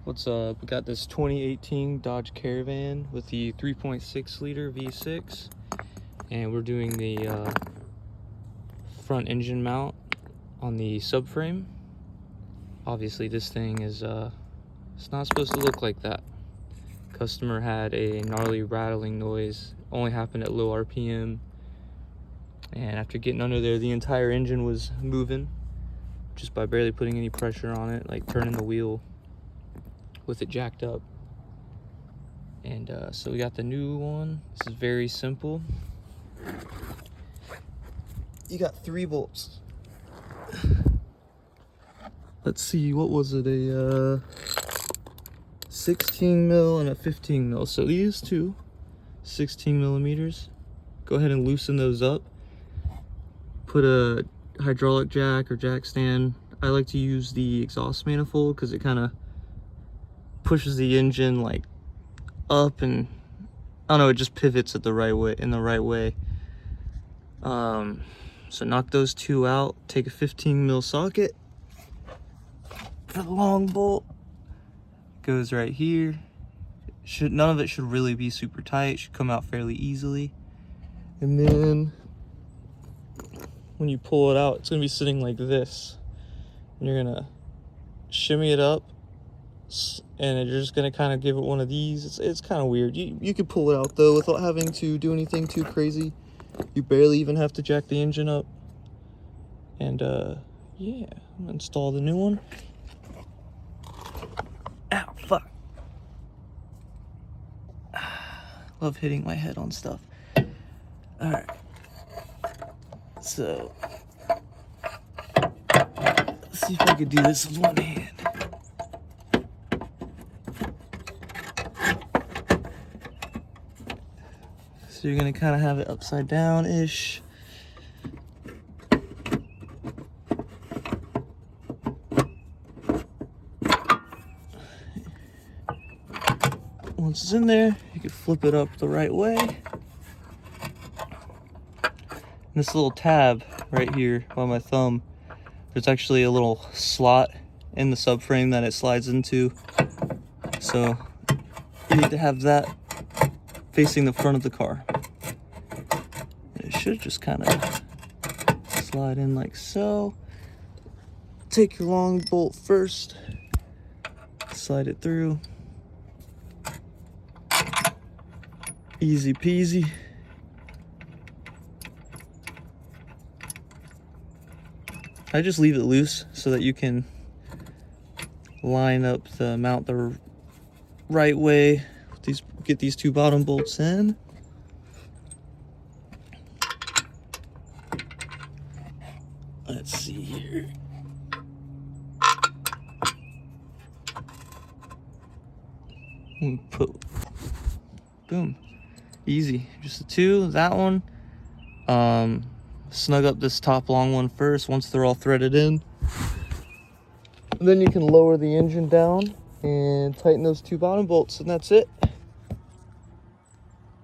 What's up? We got this 2018 Dodge Caravan with the 3.6 liter V6, and we're doing the front engine mount on the subframe. Obviously this thing is it's not supposed to look like that. Customer had a gnarly rattling noise, only happened at low RPM, and after getting under there the entire engine was moving just by barely putting any pressure on it, like turning the wheel with it jacked up. And so we got the new one. This is very simple. You got 3 bolts. Let's see, what was it, a 16 mil and a 15 mil. So these two 16 millimeters, go ahead and loosen those up. Put a hydraulic jack or jack stand. I like to use the exhaust manifold because it kind of pushes the engine like up, and I don't know, it just pivots it the right way, in the right way. So knock those two out. Take a 15 mil socket for the long bolt. Goes right here. None of it should really be super tight. Should come out fairly easily. And then when you pull it out, it's gonna be sitting like this, and you're gonna shimmy it up, and you're just gonna kind of give it one of these. It's kind of weird. You could pull it out though without having to do anything too crazy. You barely even have to jack the engine up. And yeah, I'm gonna install the new one. Ow, fuck. Love hitting my head on stuff. All right. So let's see if I could do this with one hand. So you're gonna kind of have it upside down-ish. Once it's in there, you can flip it up the right way. And this little tab right here by my thumb, there's actually a little slot in the subframe that it slides into. So you need to have that facing the front of the car. And it should just kind of slide in like so. Take your long bolt first, slide it through. Easy peasy. I just leave it loose so that you can line up the mount the right way. Get these 2 bottom bolts in. Let's see here. Boom. Easy. Just the 2. That one. Snug up this top long one first once they're all threaded in. Then you can lower the engine down and tighten those 2 bottom bolts, and that's it.